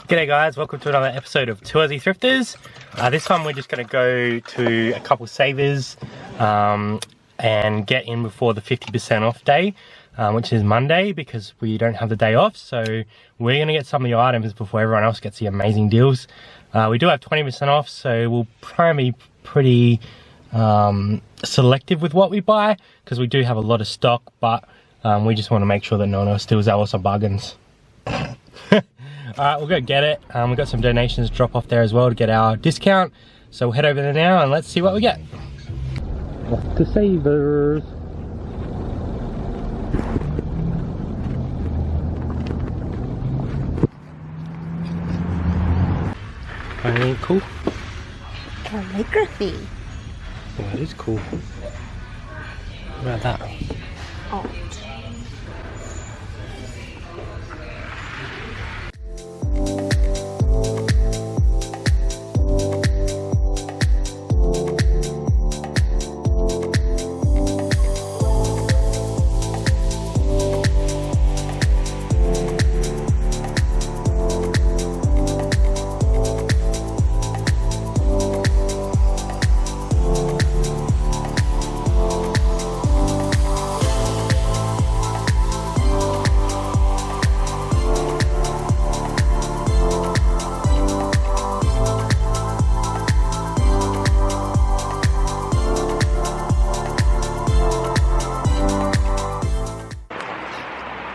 G'day guys, welcome to another episode of Two Aussie Thrifters. This time we're just going to go to a couple savers and get in before the 50% off day, which is Monday because we don't have the day off. So we're going to get some of the items before everyone else gets the amazing deals. We do have 20% off, so we'll try and be pretty selective with what we buy because we do have a lot of stock, but we just want to make sure that no one else steals our awesome bargains. Alright, we'll go get it. We've got some donations to drop off there as well to get our discount. So we'll head over there now and let's see what we get. Off to Savers. Anything cool? Calligraphy. Oh, that is cool. What about that? Oh.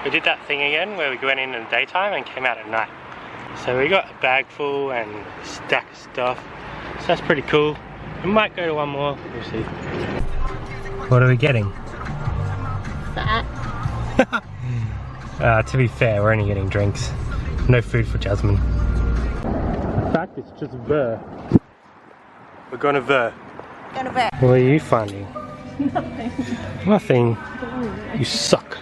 We did that thing again where we went in the daytime and came out at night. So we got a bag full and a stack of stuff. So that's pretty cool. We might go to one more, we'll see. What are we getting? Fat. To be fair, we're only getting drinks. No food for Jasmine. In fact, it's just Ver. We're going to Ver. What are you finding? Nothing. Nothing. You suck.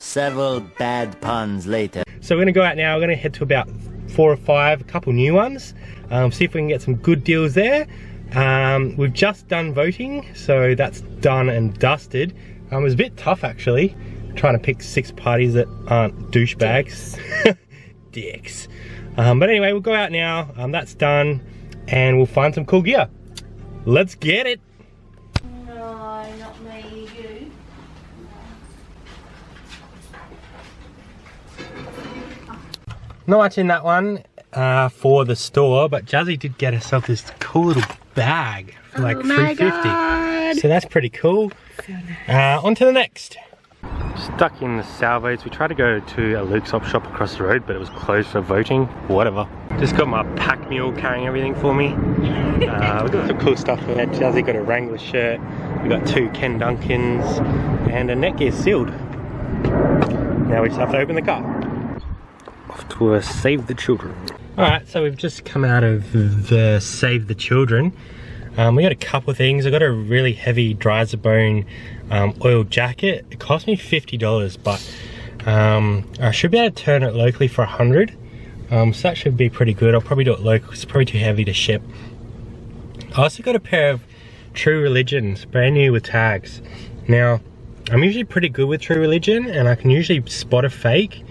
Several bad puns later. So we're going to go out now. We're going to head to about 4 or 5, a couple new ones. See if we can get some good deals there. We've just done voting, so that's done and dusted. It was a bit tough actually, trying to pick 6 parties that aren't douchebags. Dicks. But anyway, we'll go out now. That's done, and we'll find some cool gear. Let's get it. No, not me, you. Not much in that one for the store, but Jazzy did get herself this cool little bag for like $3.50. So that's pretty cool. So nice. On to the next. Stuck in the Salvos. We tried to go to a Luke's Op shop across the road, but it was closed for voting. Whatever. Just got my pack mule carrying everything for me. We got some cool stuff there. Jazzy got a Wrangler shirt. We got 2 Ken Duncans and a Netgear sealed. Now we just have to open the car. Off to a Save the Children. Alright, so we've just come out of the Save the Children. We got a couple of things. I got a really heavy dry as a bone oil jacket. It cost me $50, but I should be able to turn it locally for $100. So that should be pretty good. I'll probably do it local. It's probably too heavy to ship. I also got a pair of True Religions, brand new with tags. Now, I'm usually pretty good with True Religion, and I can usually spot a fake.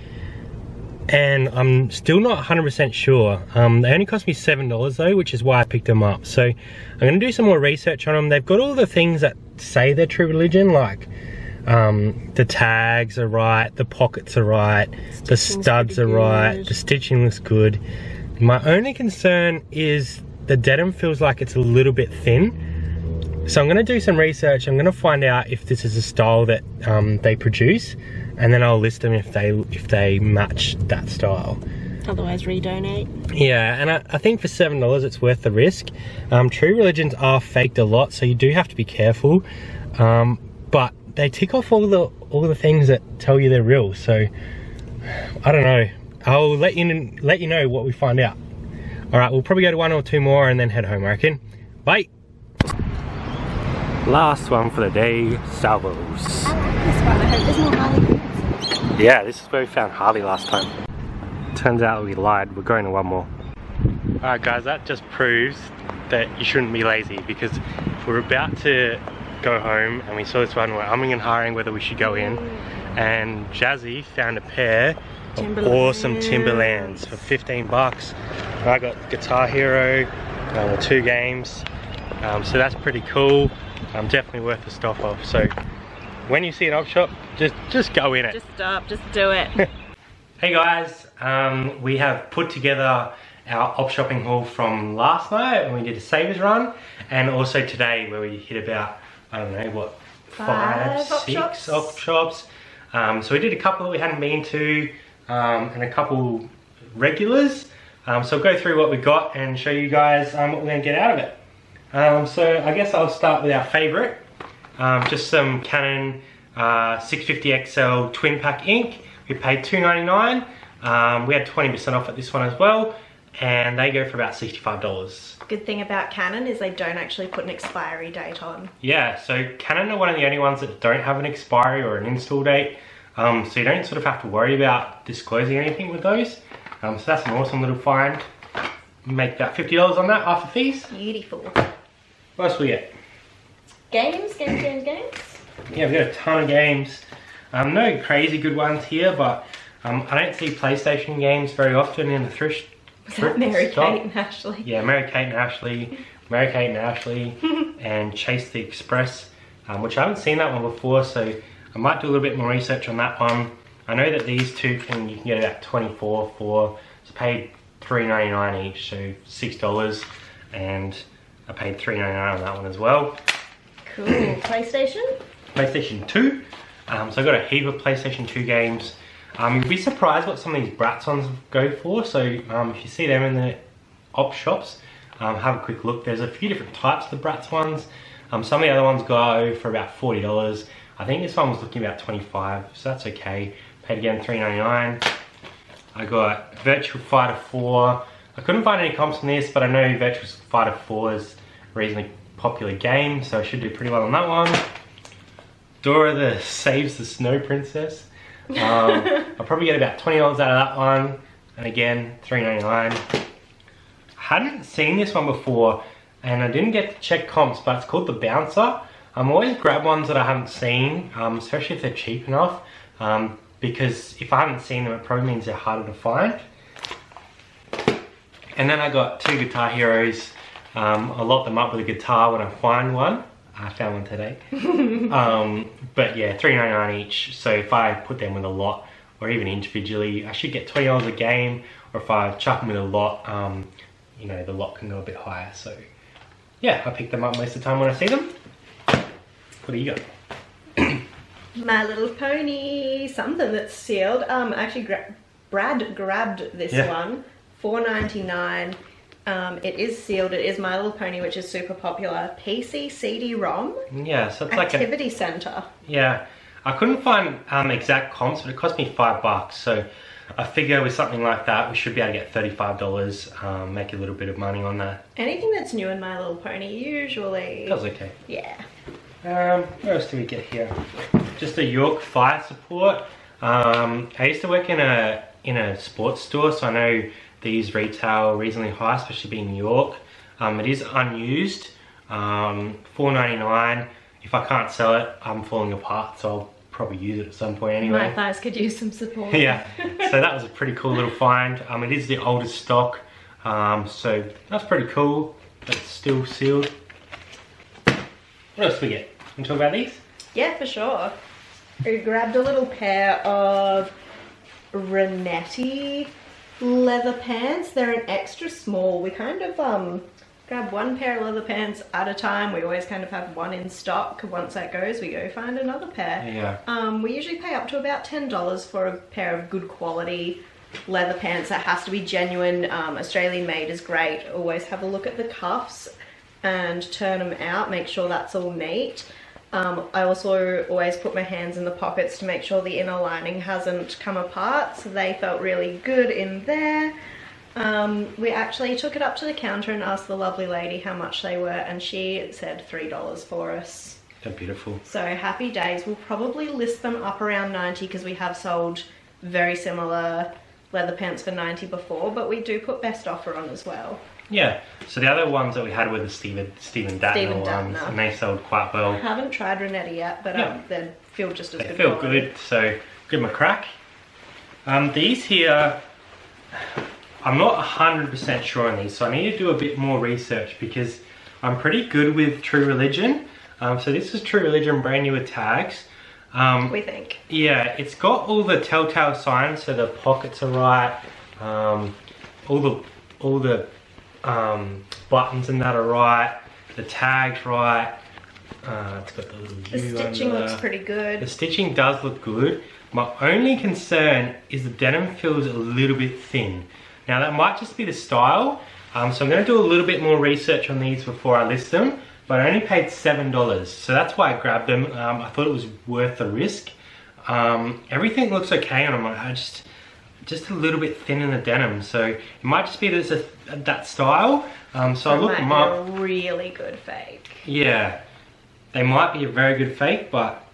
And I'm still not 100% sure. They only cost me $7 though, which is why I picked them up. So I'm going to do some more research on them. They've got all the things that say they're True Religion, like the tags are right, the pockets are right, the studs are right, the stitching looks good. My only concern is the denim feels like it's a little bit thin. So I'm going to do some research. I'm going to find out if this is a style that they produce, and then I'll list them if they match that style. Otherwise redonate. Yeah, and I think for $7 it's worth the risk. True Religions are faked a lot, so you do have to be careful. But they tick off all the things that tell you they're real. So I don't know. I'll let you know what we find out. All right, we'll probably go to 1 or 2 more and then head home, I reckon. Bye. Last one for the day, Salvos. I like this one. I hope there's more Harley. Yeah, this is where we found Harley last time. Turns out we lied. We're going to one more. Alright guys, that just proves that you shouldn't be lazy, because we're about to go home and we saw this one, we're umming and ahhing whether we should go in, and Jazzy found a pair of awesome Timberlands for 15 bucks. I got Guitar Hero, the 2 games, so that's pretty cool. Definitely worth the stop of. So when you see an op shop, just go in it. Just stop, just do it. Hey guys, we have put together our op shopping haul from last night when we did a savers run, and also today where we hit about, I don't know what, 5, 6 op shops. So we did a couple that we hadn't been to, and a couple regulars. So we'll go through what we got and show you guys what we're going to get out of it. So I guess I'll start with our favourite, just some Canon 650 XL twin pack ink. We paid $2.99. We had 20% off at this one as well, and they go for about $65. Good thing about Canon is they don't actually put an expiry date on. Yeah, so Canon are one of the only ones that don't have an expiry or an install date, so you don't sort of have to worry about disclosing anything with those. So that's an awesome little find. Make about $50 on that after fees. Beautiful. What else we get? Games. Yeah, we've got a ton of games. No crazy good ones here, but I don't see PlayStation games very often in the thrift. Was that Mary Kate and Ashley? Yeah, Mary Kate and Ashley, and Chase the Express, which I haven't seen that one before, so I might do a little bit more research on that one. I know that these two you can get about 24 for, so I paid $3.99 each, so $6, and I paid $3.99 on that one as well. Cool. PlayStation 2. So I got a heap of PlayStation 2 games. You'd be surprised what some of these Bratz ones go for. So if you see them in the op shops, have a quick look. There's a few different types of the Bratz ones. Some of the other ones go for about $40. I think this one was looking about $25, so that's okay. Paid again $3.99. I got Virtua Fighter 4. I couldn't find any comps on this, but I know Virtua Fighter 4 is a reasonably popular game, so I should do pretty well on that one. Dora the Saves the Snow Princess. I'll probably get about $20 out of that one, and again $3.99. I hadn't seen this one before, and I didn't get to check comps, but it's called the Bouncer. I'm always grab ones that I haven't seen, especially if they're cheap enough, because if I haven't seen them, it probably means they're harder to find. And then I got 2 Guitar Heroes. I lock them up with a guitar when I find one. I found one today. But yeah, $3.99 each. So if I put them with a lot, or even individually, I should get $20 a game. Or if I chuck them with a lot, you know, the lot can go a bit higher. So yeah, I pick them up most of the time when I see them. What do you got? My Little Pony, something that's sealed. Actually, Brad grabbed this one, $4.99. It is sealed. It is My Little Pony, which is super popular. PC CD-ROM. Yeah, so it's like Activity Center. Yeah, I couldn't find exact comps, but it cost me $5. So I figure with something like that, we should be able to get $35. Make a little bit of money on that. Anything that's new in My Little Pony usually. That's okay. Yeah. What else do we get here? Just a York fire support. I used to work in a sports store, so I know these retail reasonably high, especially being York. It is unused, $4.99. If I can't sell it, I'm falling apart, so I'll probably use it at some point anyway. My thighs could use some support. Yeah, so that was a pretty cool little find. It is the oldest stock, so that's pretty cool, but it's still sealed. What else do we get? Can you talk about these? Yeah, for sure. We grabbed a little pair of Renetti leather pants. They're an extra small. We kind of grab one pair of leather pants at a time. We always kind of have one in stock. Once that goes, we go find another pair. Yeah. We usually pay up to about $10 for a pair of good quality leather pants. That has to be genuine. Australian made is great. Always have a look at the cuffs and turn them out. Make sure that's all neat. I also always put my hands in the pockets to make sure the inner lining hasn't come apart, so they felt really good in there. We actually took it up to the counter and asked the lovely lady how much they were, and she said $3 for us. They're beautiful. So happy days. We'll probably list them up around 90 because we have sold very similar leather pants for 90 before, but we do put best offer on as well. Yeah, so the other ones that we had were the Stephen Datner ones, and they sold quite well. I haven't tried Renetti yet, but they feel just as good. They feel good, so give them a crack. These here, I'm not 100% sure on these, so I need to do a bit more research because I'm pretty good with True Religion. So this is True Religion, brand new with tags. We think. Yeah, it's got all the telltale signs, so the pockets are right, all the buttons and that are right, the tags right. It's got the little The stitching looks pretty good. The stitching does look good. My only concern is the denim feels a little bit thin. Now that might just be the style, so I'm going to do a little bit more research on these before I list them. But I only paid $7, so that's why I grabbed them. I thought it was worth the risk. Everything looks okay on them. I just a little bit thin in the denim, so it might just be that style. So I looked them up. A really good fake. Yeah, they might be a very good fake, but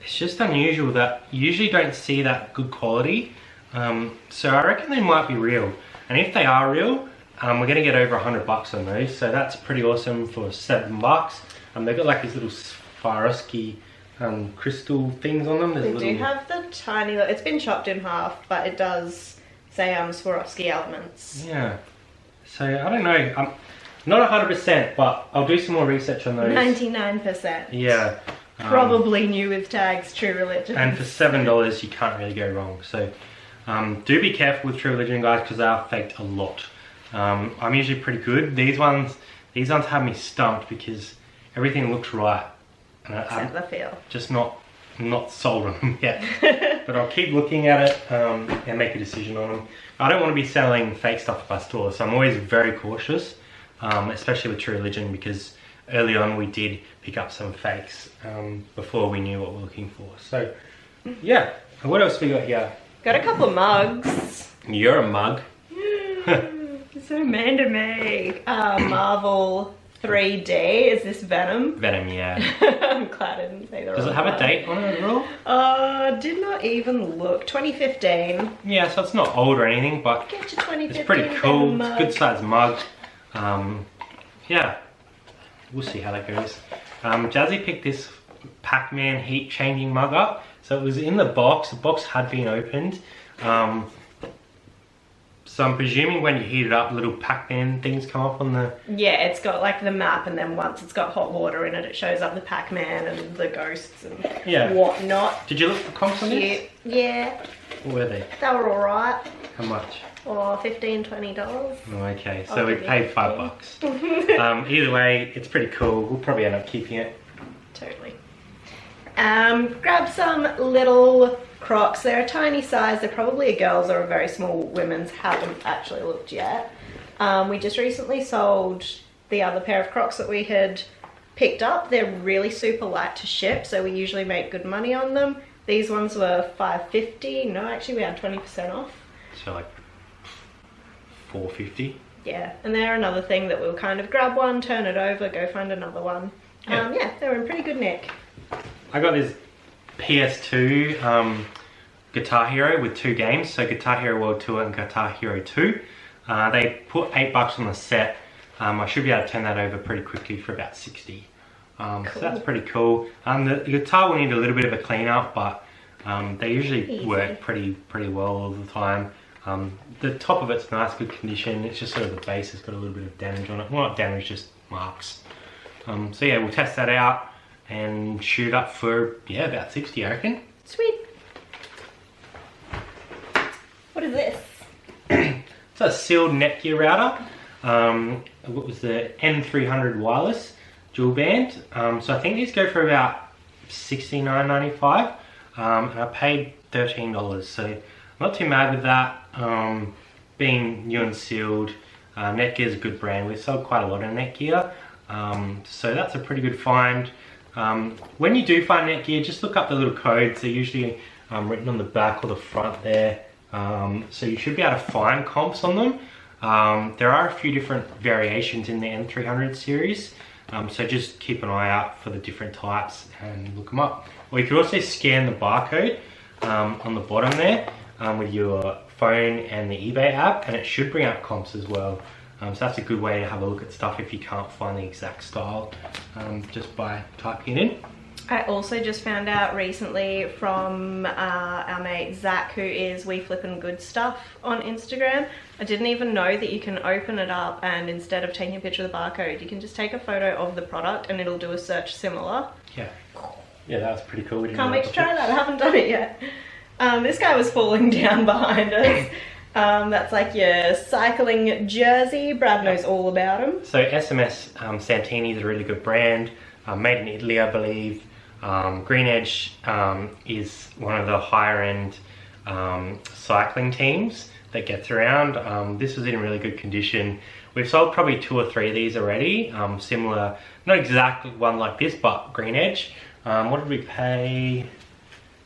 it's just unusual that you usually don't see that good quality. So I reckon they might be real, and if they are real, we're gonna get over $100 on those, so that's pretty awesome for $7. They've got like these little Swarovski crystal things on them. They do have the tiny, it's been chopped in half, but it does say Swarovski elements. Yeah, so I don't know, I'm not 100%, but I'll do some more research on those. 99%. Yeah. Probably new with tags, True Religion. And for $7, you can't really go wrong. So do be careful with True Religion, guys, because they are faked a lot. I'm usually pretty good. These ones have me stumped because everything looks right. And I'm just not sold on them yet. But I'll keep looking at it and make a decision on them. I don't want to be selling fake stuff at my store, so I'm always very cautious, especially with True Religion, because early on we did pick up some fakes before we knew what we're looking for. So yeah, what else we got here? Got a couple of mugs. You're a mug. So Amanda made Marvel 3D. Is this Venom? Venom, yeah. I'm glad I didn't say the Does it have a date on it at all? Did not even look. 2015. Yeah, so it's not old or anything, but Get your 2015 it's pretty cool. Venom It's a good sized mug. Yeah, we'll see how that goes. Jazzy picked this Pac-Man heat changing mug up. So it was in the box. The box had been opened. So I'm presuming when you heat it up, little Pac-Man things come up on the... Yeah, it's got like the map, and then once it's got hot water in it, it shows up the Pac-Man and the ghosts and whatnot. Did you look for comps on this? Yeah. What were they? They were alright. How much? Oh, $15, $20. Oh, okay, so we paid $5. Either way, it's pretty cool. We'll probably end up keeping it. Totally. Grab some little Crocs. They're a tiny size. They're probably a girl's or a very small women's. Haven't actually looked yet. We just recently sold the other pair of Crocs that we had picked up. They're really super light to ship, so we usually make good money on them. These ones were $5.50. No, actually we had 20% off. So like $4.50. Yeah, and they're another thing that we'll kind of grab one, turn it over, go find another one. Yeah, they were in pretty good nick. I got this PS2 Guitar Hero with 2 games, so Guitar Hero World Tour and Guitar Hero 2. They put $8 on the set. I should be able to turn that over pretty quickly for about 60. Cool. So that's pretty cool. The guitar will need a little bit of a clean up, but they usually work pretty well all the time. The top of it's nice, good condition. It's just sort of the base has got a little bit of damage on it. Well, not damage, just marks. So yeah, we'll test that out and shoot up for, yeah, about 60, I reckon. Sweet. What is this? It's a sealed Netgear router. What was the N300 wireless dual band. So I think these go for about $69.95. And I paid $13, so I'm not too mad with that. Being new and sealed, Netgear is a good brand. We've sold quite a lot of Netgear. So that's a pretty good find. When you do find Netgear, just look up the little codes. They're usually written on the back or the front there. So you should be able to find comps on them. There are a few different variations in the N300 series. So just keep an eye out for the different types and look them up. Or you could also scan the barcode on the bottom there with your phone and the eBay app, and it should bring up comps as well. So that's a good way to have a look at stuff if you can't find the exact style, just by typing it in. I also just found out recently from our mate Zach, who is We Flippin' Good Stuff on Instagram. I didn't even know that you can open it up and instead of taking a picture of the barcode, you can just take a photo of the product and it'll do a search similar. Yeah, yeah, that was pretty cool. Can't wait to try that, I haven't done it yet. This guy was falling down behind us. That's like your cycling jersey. Brad knows all about them. So SMS Santini is a really good brand, made in Italy, I believe. Green Edge is one of the higher end cycling teams that gets around. This was in really good condition. We've sold probably 2 or 3 of these already, similar, not exactly one like this, but Green Edge. What did we pay?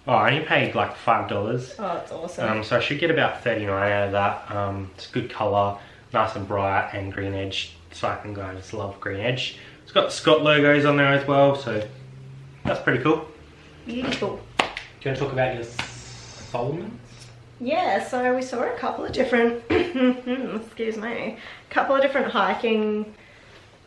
Oh, I only paid like $5. Oh, that's awesome. So I should get about 39 out of that. It's good colour, nice and bright, and Green Edge cycling guys just love Green Edge. It's got Scott logos on there as well, so that's pretty cool. Beautiful. Do you want to talk about your Solomons? Yeah, so we saw a couple of different, excuse me, couple of different hiking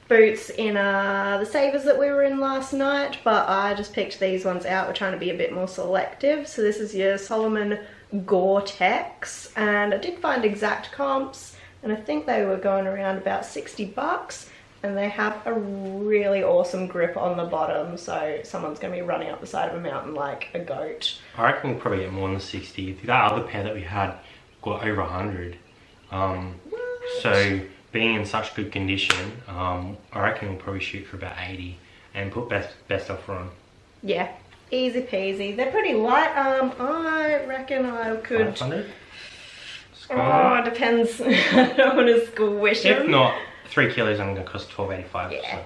boots in the Savers that we were in last night, but I just picked these ones out. We're trying to be a bit more selective. So this is your Solomon Gore-Tex, and I did find exact comps, and I think they were going around about $60. And they have a really awesome grip on the bottom, so someone's going to be running up the side of a mountain like a goat. I reckon we'll probably get more than 60. That other pair that we had got over 100. So being in such good condition, I reckon we'll probably shoot for about 80 and put best offer on. Yeah, easy peasy. They're pretty light. I reckon I could... 500? Oh, it depends. I don't want to squish them. If not, 3 kilos I'm going to cost $12.85. Yeah,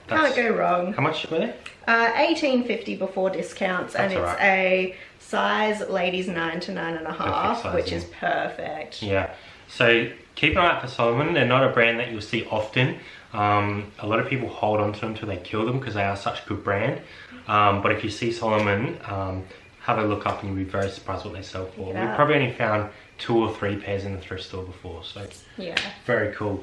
so can't go wrong. How much were they? $18.50 before discounts, That's and it's a size ladies 9 to 9.5, which is perfect. Yeah, so keep an eye out for Solomon. They're not a brand that you'll see often. A lot of people hold on to them until they kill them because they are such a good brand. But if you see Solomon, have a look up and you'll be very surprised what they sell for. We've probably only found 2 or 3 pairs in the thrift store before, so yeah, very cool.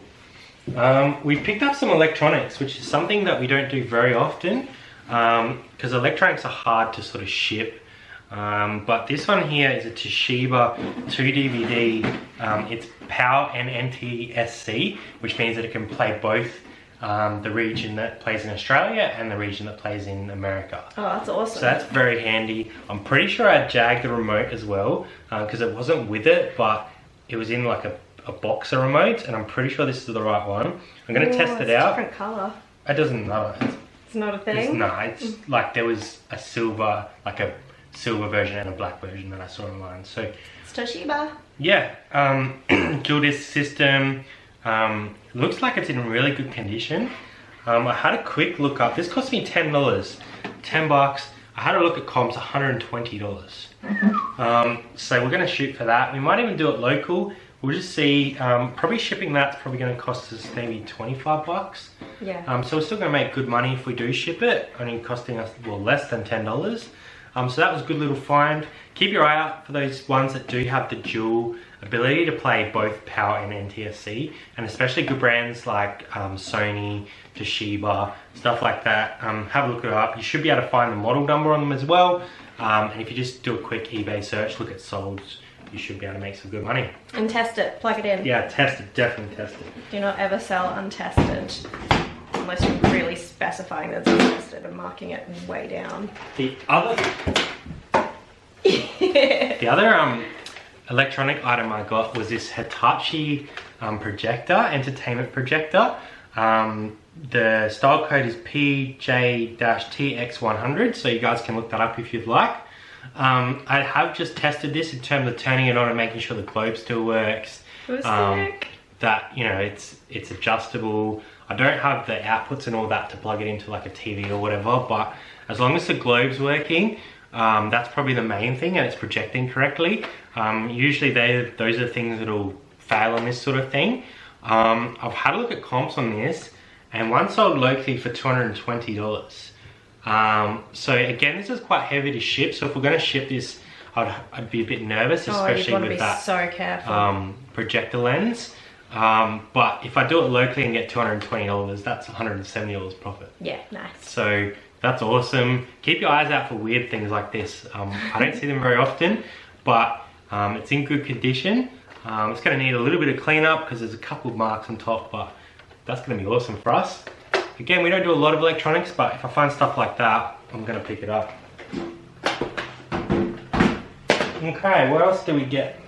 We picked up some electronics, which is something that we don't do very often because electronics are hard to sort of ship. But this one here is a Toshiba 2DVD. It's PAL and NTSC, which means that it can play both the region that plays in Australia and the region that plays in America. Oh, that's awesome. So that's very handy. I'm pretty sure I jagged the remote as well because it wasn't with it, but it was in like a boxer remote, and I'm pretty sure this is the right one. I'm going to test it out. Different colour. It doesn't matter. It's not a thing? No, it's like there was a silver, like a silver version and a black version that I saw online. So it's Toshiba. Yeah, dual disc system. Looks like it's in really good condition. I had a quick look up. This cost me $10. $10. I had a look at comps, $120. So we're going to shoot for that. We might even do it local. We'll just see. Probably shipping that's probably going to cost us maybe $25. Yeah. So we're still going to make good money if we do ship it. Only costing us, well, less than $10. So that was a good little find. Keep your eye out for those ones that do have the dual ability to play both PAL and NTSC, and especially good brands like Sony, Toshiba, stuff like that. Have a look it up. You should be able to find the model number on them as well. And if you just do a quick eBay search, look at solds, you should be able to make some good money. And test it, plug it in. Yeah, test it, definitely test it. Do not ever sell untested, unless you're really specifying that it's untested and marking it way down. The other electronic item I got was this Hitachi projector, entertainment projector. The style code is PJ-TX100, so you guys can look that up if you'd like. I have just tested this in terms of turning it on and making sure the globe still works. That, you know, it's adjustable. I don't have the outputs and all that to plug it into like a TV or whatever, but as long as the globe's working, that's probably the main thing, and it's projecting correctly. Usually those are the things that'll fail on this sort of thing. I've had a look at comps on this, and one sold locally for $220. So again, this is quite heavy to ship, so if we're going to ship this, I'd be a bit nervous, you'd especially want to with be that so careful. projector lens. But if I do it locally and get $220, that's $170 profit. Yeah, nice. So that's awesome. Keep your eyes out for weird things like this. I don't see them very often, but it's in good condition. It's going to need a little bit of cleanup because there's a couple of marks on top, but that's going to be awesome for us. Again, we don't do a lot of electronics, but if I find stuff like that, I'm going to pick it up. Okay, what else do we get?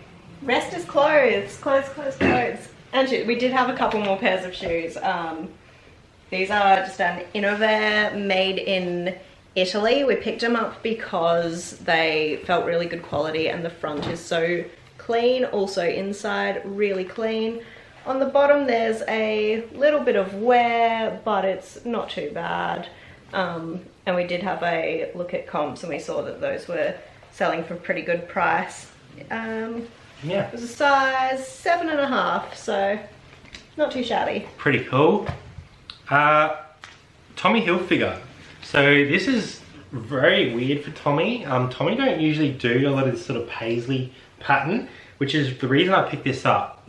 Rest is clothes. Clothes. And we did have a couple more pairs of shoes. These are just an Innovair made in Italy. We picked them up because they felt really good quality and the front is so clean. Also inside, really clean. On the bottom there's a little bit of wear, but it's not too bad. And we did have a look at comps and we saw that those were selling for a pretty good price. Yeah. It was a size 7.5, so not too shabby. Pretty cool. Tommy Hilfiger. So this is very weird for Tommy. Tommy don't usually do a lot of this sort of paisley pattern, which is the reason I picked this up.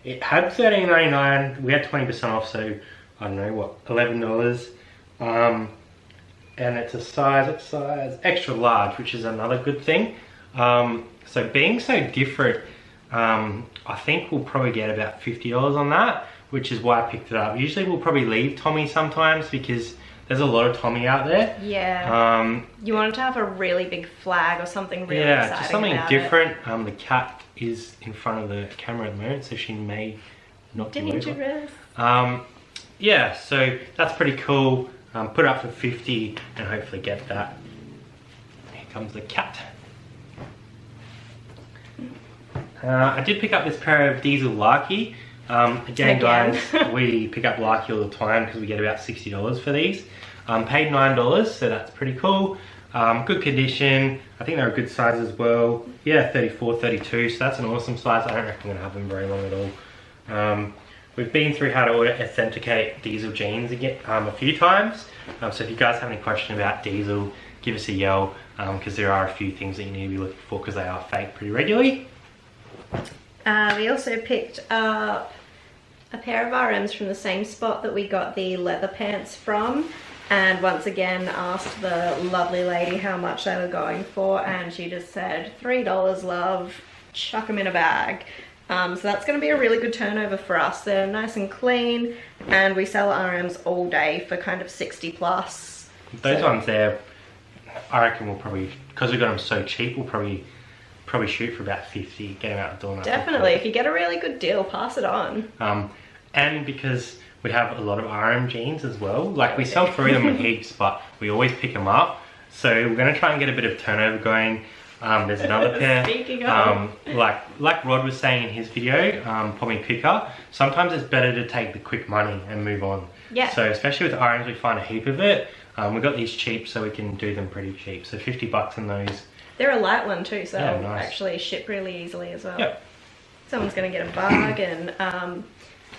It had $13.99. We had 20% off, so I don't know what, $11. And it's a size extra large, which is another good thing. So being so different, I think we'll probably get about $50 on that, which is why I picked it up. Usually we'll probably leave Tommy sometimes because there's a lot of Tommy out there. Yeah. You wanted to have a really big flag or something really exciting. Yeah, just something different. The cat is in front of the camera at the moment, so she may not be dangerous. Yeah, so that's pretty cool. Put it up for 50 and hopefully get that. Here comes the cat. I did pick up this pair of Diesel Larky. Again guys, we pick up Larky all the time because we get about $60 for these. Paid $9, so that's pretty cool. Good condition. I think they're a good size as well. Yeah, 34, 32, so that's an awesome size. I don't reckon I'm gonna have them very long at all. We've been through how to authenticate Diesel jeans again a few times. So if you guys have any question about Diesel, give us a yell, because there are a few things that you need to be looking for because they are fake pretty regularly. We also picked up a pair of RMs from the same spot that we got the leather pants from, and once again asked the lovely lady how much they were going for, and she just said $3, love, chuck them in a bag. So that's going to be a really good turnover for us. They're nice and clean, and we sell RMs all day for kind of 60 plus. Those ones there, I reckon we'll probably, because we got them so cheap, we'll probably shoot for about 50, get them out the door. Definitely, if you get a really good deal, pass it on. And because we have a lot of RM jeans as well, like we sell through them in heaps, but we always pick them up. So we're going to try and get a bit of turnover going. There's another pair, like Rod was saying in his video, Pommy Picker, sometimes it's better to take the quick money and move on. Yeah. So especially with RMs, we find a heap of it. We got these cheap, so we can do them pretty cheap. So 50 bucks on those. They're a light one too, so yeah, they'll actually ship really easily as well. Yep. Someone's going to get a bargain.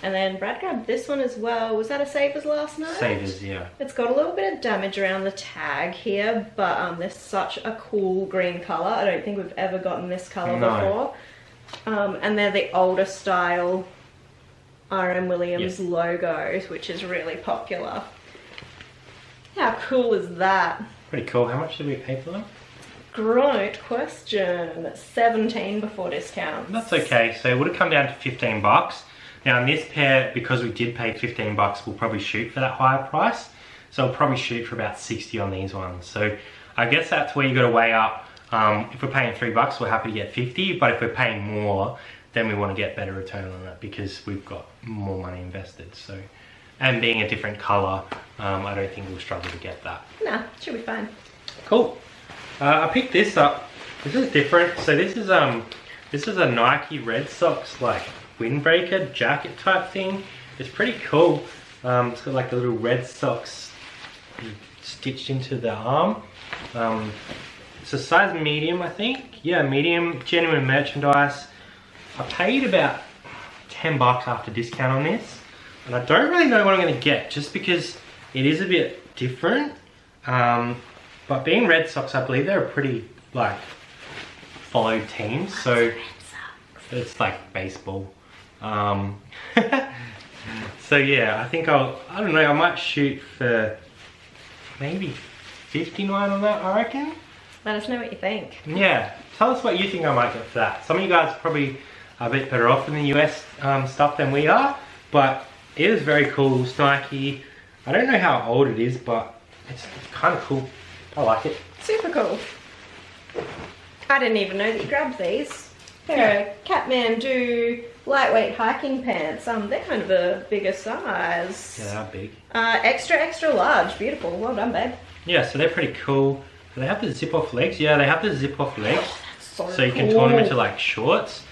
And then Brad grabbed this one as well. Was that a Savers last night? Savers, yeah. It's got a little bit of damage around the tag here, but there's such a cool green colour. I don't think we've ever gotten this colour before. And they're the older style RM Williams logos, which is really popular. How cool is that? Pretty cool. How much did we pay for them? Great question. 17 before discounts. That's okay. So it would have come down to 15 bucks. Now in this pair, because we did pay 15 bucks, we'll probably shoot for that higher price. So we'll probably shoot for about 60 on these ones. So I guess that's where you got to weigh up. If we're paying 3 bucks, we're happy to get 50. But if we're paying more, then we want to get better return on it because we've got more money invested. So, and being a different color, I don't think we'll struggle to get that. Nah, should be fine. Cool. I picked this up. This is different. So this is a Nike Red Sox like windbreaker jacket type thing. It's pretty cool. It's got like a little Red Sox stitched into the arm. It's a size medium, I think. Yeah, medium, genuine merchandise. I paid about 10 bucks after discount on this, and I don't really know what I'm going to get just because it is a bit different. But being Red Sox, I believe they're a pretty like follow teams, so it's like baseball. So yeah, I think I don't know, I might shoot for maybe 59 on that, I reckon. Let us know what you think. Yeah, tell us what you think I might get for that. Some of you guys probably are a bit better off in the US stuff than we are, but it is very cool. It's Nike. I don't know how old it is, but it's kind of cool. I like it. Super cool. I didn't even know that you grabbed these. They're Kathmandu lightweight hiking pants. They're kind of a bigger size. Yeah, they're big. Extra large. Beautiful. Well done, babe. Yeah, so they're pretty cool. Do they have the zip off legs? Yeah, they have the zip off legs. So you can turn them into like shorts,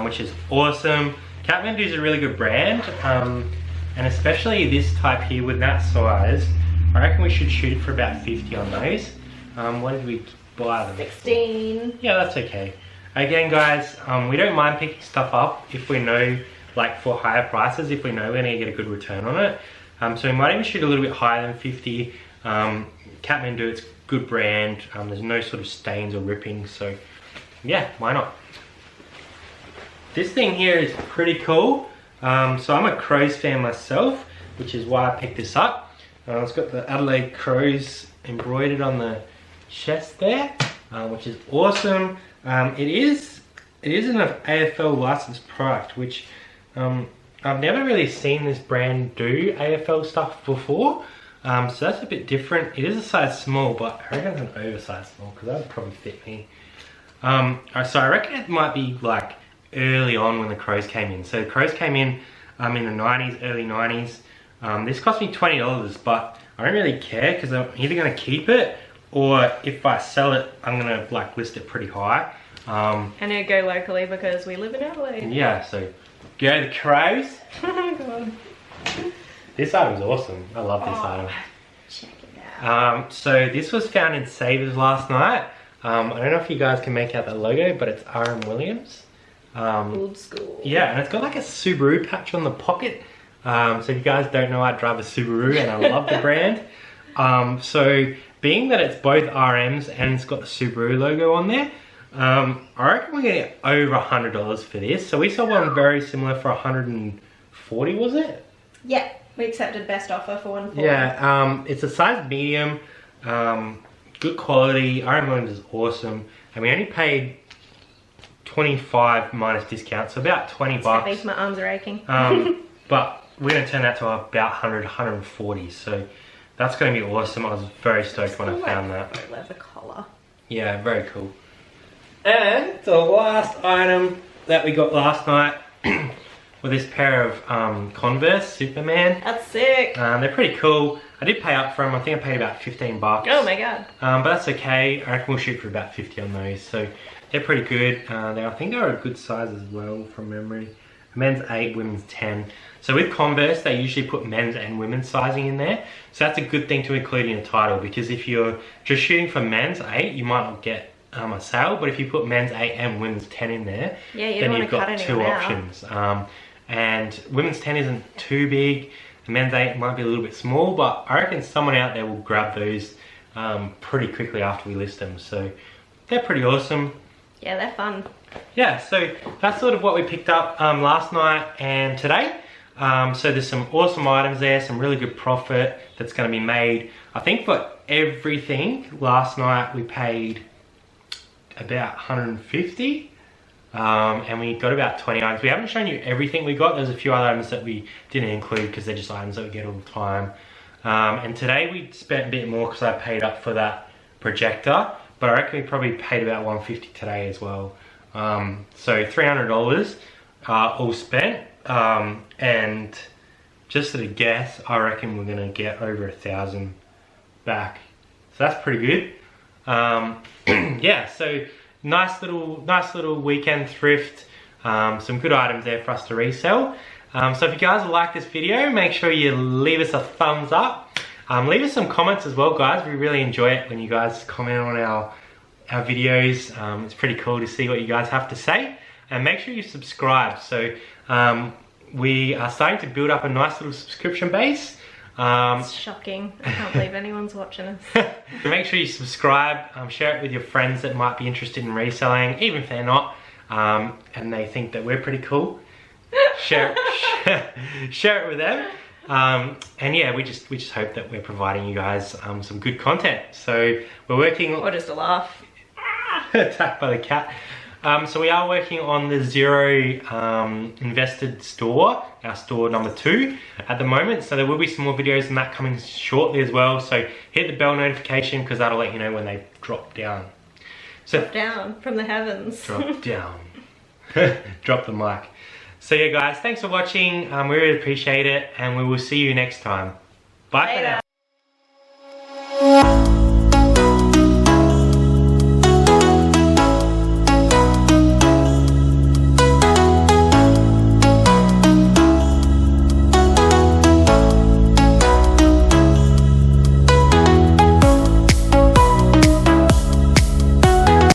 which is awesome. Kathmandu is a really good brand, and especially this type here with that size, I reckon we should shoot for about 50 on those. What did we buy them? 16. Yeah, that's okay. Again, guys, we don't mind picking stuff up if we know, like for higher prices, if we know we're gonna get a good return on it. So we might even shoot a little bit higher than 50. Kathmandu, it's a good brand. There's no sort of stains or ripping, so yeah, why not? This thing here is pretty cool. So I'm a Crows fan myself, which is why I picked this up. It's got the Adelaide Crows embroidered on the chest there, which is awesome. It is an AFL licensed product, which I've never really seen this brand do AFL stuff before. So that's a bit different. It is a size small, but I reckon it's an oversized small because that would probably fit me. So I reckon it might be like early on when the Crows came in. So the Crows came in the 90s, early 90s. This cost me $20, but I don't really care because I'm either going to keep it, or if I sell it, I'm going to like list it pretty high. And it'll go locally because we live in Adelaide. Yeah, so go the Crows. Oh god. This item's awesome. I love this item. Check it out. So this was found in Savers last night. I don't know if you guys can make out the logo, but it's R.M. Williams. Old school. Yeah, and it's got like a Subaru patch on the pocket. So if you guys don't know, I drive a Subaru and I love the brand. So being that it's both RMs and it's got the Subaru logo on there, I reckon we're gonna get over $100 for this. So we saw one very similar for 140, was it? Yeah, we accepted best offer for 140. Yeah, it's a size medium, good quality. RM Williams is awesome, and we only paid 25 minus discount, so about 20 bucks. Heavy, my arms are aching. But we're gonna turn that to about 100, 140. So that's gonna be awesome. I was very stoked when I found that. Leather collar. Yeah, very cool. And the last item that we got last night was this pair of Converse Superman. That's sick. They're pretty cool. I did pay up for them. I think I paid about 15 bucks. Oh my god. But that's okay. I reckon we'll shoot for about 50 on those. So they're pretty good. I think they're a good size as well from memory. Men's 8, women's 10. So with Converse, they usually put men's and women's sizing in there. So that's a good thing to include in your title, because if you're just shooting for men's 8, you might not get a sale. But if you put men's 8 and women's 10 in there, then you've got two options. And women's 10 isn't too big. The men's 8 might be a little bit small, but I reckon someone out there will grab those pretty quickly after we list them. So they're pretty awesome. Yeah, they're fun. Yeah, so that's sort of what we picked up last night and today. So there's some awesome items there, some really good profit that's going to be made. I think for everything last night we paid about 150, and we got about 20 items. We haven't shown you everything we got. There's a few other items that we didn't include because they're just items that we get all the time. And today we spent a bit more because I paid up for that projector, but I reckon we probably paid about 150 today as well. So $300 all spent, and just at a guess, I reckon we're gonna get over 1,000 back. So that's pretty good. Yeah, so nice little weekend thrift. Some good items there for us to resell. So if you guys like this video, make sure you leave us a thumbs up. Leave us some comments as well, guys. We really enjoy it when you guys comment on our videos. It's pretty cool to see what you guys have to say. And make sure you subscribe. So we are starting to build up a nice little subscription base. It's shocking. I can't believe anyone's watching us. So make sure you subscribe, share it with your friends that might be interested in reselling, even if they're not, and they think that we're pretty cool. Share it with them. And yeah, we just hope that we're providing you guys some good content. So we're working, Or just a laugh. attacked by the cat. So we are working on the zero invested store, our store number 2 at the moment. So there will be some more videos on that coming shortly as well. So hit the bell notification because that'll let you know when they drop down. So Drop down from the heavens. drop down. Drop the mic. So yeah guys, thanks for watching. We really appreciate it and we will see you next time. Bye for now.